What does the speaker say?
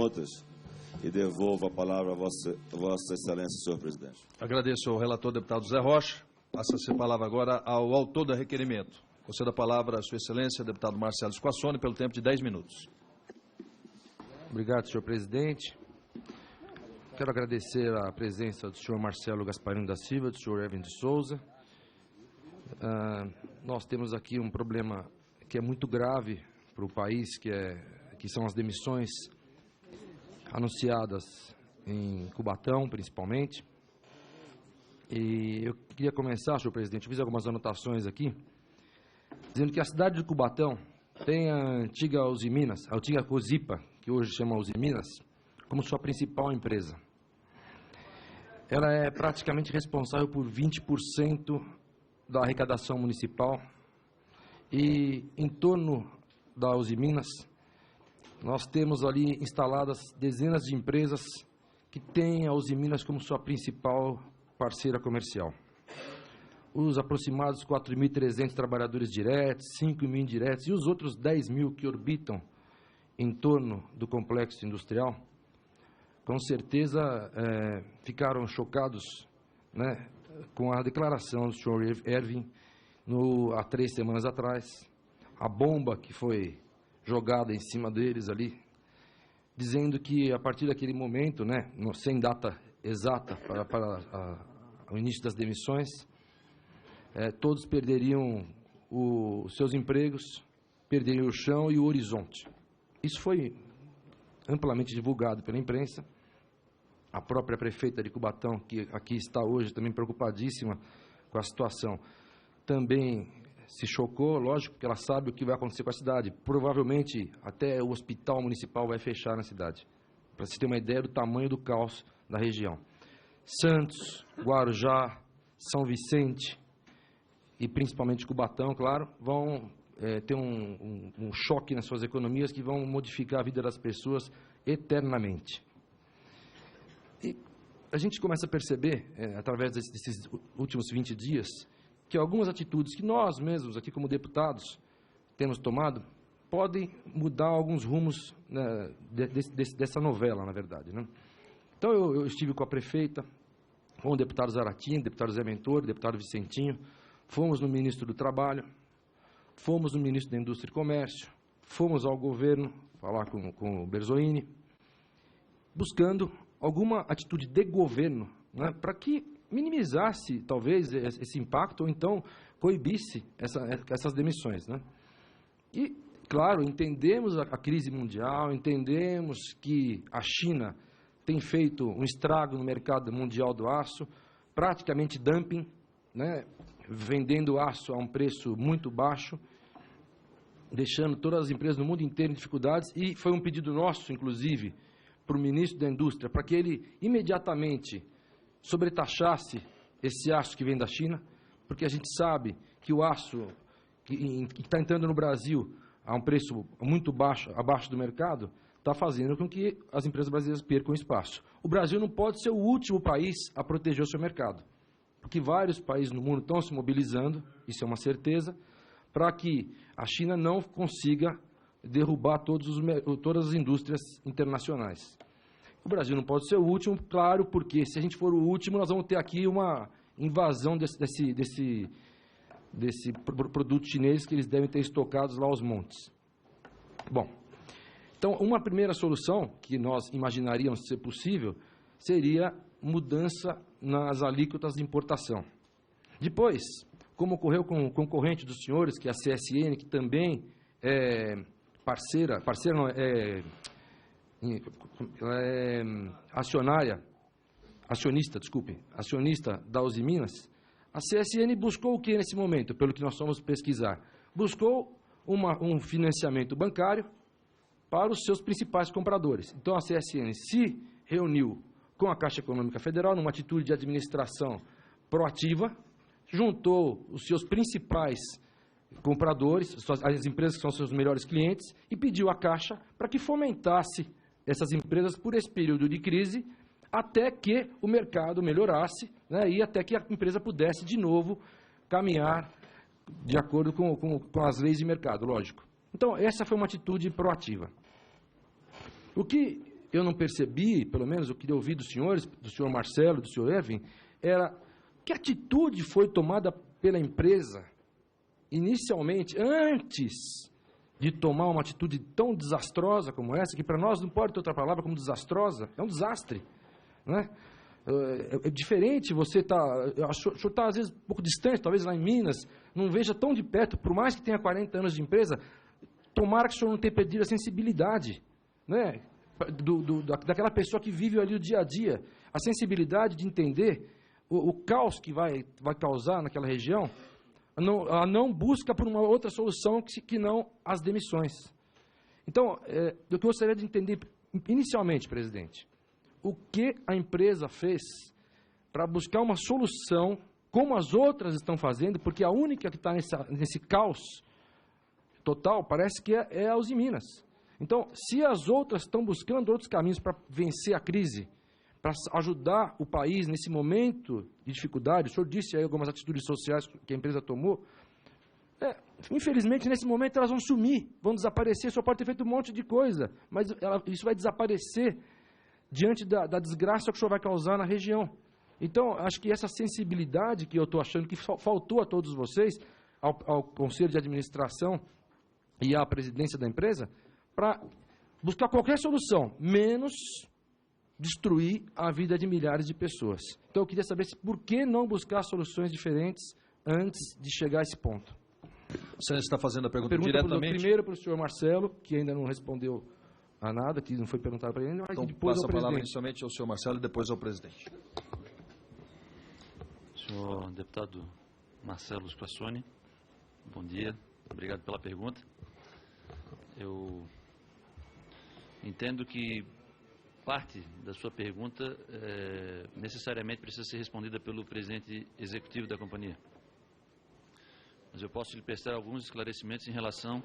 minutos e devolvo a palavra a Vossa Excelência, senhor presidente. Agradeço ao relator, deputado Zé Rocha. Passa-se a palavra agora ao autor do requerimento. Concedo a palavra a Sua Excelência, deputado Marcelo Squassone, pelo tempo de 10 minutos. Obrigado, senhor presidente. Quero agradecer a presença do senhor Marcelo Gasparino da Silva, do senhor Evan de Souza. Nós temos aqui um problema que é muito grave para o país, que são as demissões anunciadas em Cubatão, principalmente. E eu queria começar, senhor presidente, eu fiz algumas anotações aqui, dizendo que a cidade de Cubatão tem a antiga Usiminas, a antiga Cosipa, que hoje chama Usiminas, como sua principal empresa. Ela é praticamente responsável por 20% da arrecadação municipal e em torno da Usiminas nós temos ali instaladas dezenas de empresas que têm a Usiminas como sua principal parceira comercial. Os aproximados 4.300 trabalhadores diretos, 5.000 indiretos e os outros 10.000 que orbitam em torno do complexo industrial, com certeza ficaram chocados, né, com a declaração do senhor Erwin há 3 semanas atrás, a bomba que foi jogada em cima deles ali, dizendo que a partir daquele momento, né, sem data exata para o início das demissões, todos perderiam os seus empregos, perderiam o chão e o horizonte. Isso foi amplamente divulgado pela imprensa. A própria prefeita de Cubatão, que aqui está hoje, também preocupadíssima com a situação, também se chocou, lógico, porque ela sabe o que vai acontecer com a cidade. Provavelmente até o hospital municipal vai fechar na cidade, para se ter uma ideia do tamanho do caos da região. Santos, Guarujá, São Vicente e principalmente Cubatão, claro, vão ter um choque nas suas economias que vão modificar a vida das pessoas eternamente. E a gente começa a perceber, através desses últimos 20 dias, que algumas atitudes que nós mesmos, aqui como deputados, temos tomado, podem mudar alguns rumos, né, dessa novela, na verdade, né? Então, eu estive com a prefeita, com o deputado Zaratinho, deputado Zé Mentor, deputado Vicentinho, fomos no ministro do Trabalho, fomos no ministro da Indústria e Comércio, fomos ao governo falar com o Berzoini, buscando alguma atitude de governo, né, para que minimizasse, talvez, esse impacto, ou então coibisse essas demissões, né? E, claro, entendemos a crise mundial, entendemos que a China tem feito um estrago no mercado mundial do aço, praticamente dumping, né, vendendo aço a um preço muito baixo, deixando todas as empresas no mundo inteiro em dificuldades, e foi um pedido nosso, inclusive, para o ministro da Indústria, para que ele imediatamente sobretaxasse esse aço que vem da China, porque a gente sabe que o aço que está entrando no Brasil a um preço muito baixo, abaixo do mercado, está fazendo com que as empresas brasileiras percam espaço. O Brasil não pode ser o último país a proteger o seu mercado, porque vários países no mundo estão se mobilizando, isso é uma certeza, para que a China não consiga derrubar todas as indústrias internacionais. O Brasil não pode ser o último, claro, porque se a gente for o último, nós vamos ter aqui uma invasão desse produto chinês que eles devem ter estocados lá aos montes. Bom, então uma primeira solução que nós imaginaríamos ser possível seria mudança nas alíquotas de importação. Depois, como ocorreu com o concorrente dos senhores, que é a CSN, que também é acionista da Usiminas, a CSN buscou o que nesse momento, pelo que nós fomos pesquisar? Buscou um financiamento bancário para os seus principais compradores. Então a CSN se reuniu com a Caixa Econômica Federal numa atitude de administração proativa, juntou os seus principais compradores, as empresas que são seus melhores clientes, e pediu à Caixa para que fomentasse essas empresas por esse período de crise até que o mercado melhorasse, né, e até que a empresa pudesse de novo caminhar de acordo com as leis de mercado, lógico. Então, essa foi uma atitude proativa. O que eu não percebi, pelo menos eu queria ouvir dos senhores, do senhor Marcelo, do senhor Erwin, era que atitude foi tomada pela empresa, inicialmente, antes de tomar uma atitude tão desastrosa como essa, que para nós não pode ter outra palavra como desastrosa, é um desastre, né? É diferente você estar... o senhor está, às vezes, um pouco distante, talvez lá em Minas, não veja tão de perto, por mais que tenha 40 anos de empresa, tomara que o senhor não tenha perdido a sensibilidade, né? Daquela pessoa que vive ali o dia a dia, a sensibilidade de entender o caos que vai causar naquela região, a não busca por uma outra solução que não as demissões. Então, eu gostaria de entender, inicialmente, presidente, o que a empresa fez para buscar uma solução, como as outras estão fazendo, porque a única que está nesse caos total parece que é a Uzi Minas. Então, se as outras estão buscando outros caminhos para vencer a crise, para ajudar o país nesse momento de dificuldade, o senhor disse aí algumas atitudes sociais que a empresa tomou, infelizmente, nesse momento elas vão sumir, vão desaparecer, só pode ter feito um monte de coisa, mas isso vai desaparecer diante da desgraça que o senhor vai causar na região. Então, acho que essa sensibilidade que eu estou achando que faltou a todos vocês, ao Conselho de Administração e à presidência da empresa, para buscar qualquer solução, menos destruir a vida de milhares de pessoas. Então, eu queria saber por que não buscar soluções diferentes antes de chegar a esse ponto. Você está fazendo a pergunta diretamente? Primeiro para o senhor Marcelo, que ainda não respondeu a nada, que não foi perguntado para ele, mas então, depois passa ao a palavra presidente. inicialmente ao senhor Marcelo e depois ao presidente. Senhor deputado Marcelo Squassoni, bom dia, obrigado pela pergunta. Eu entendo que parte da sua pergunta necessariamente precisa ser respondida pelo presidente executivo da companhia. Mas eu posso lhe prestar alguns esclarecimentos em relação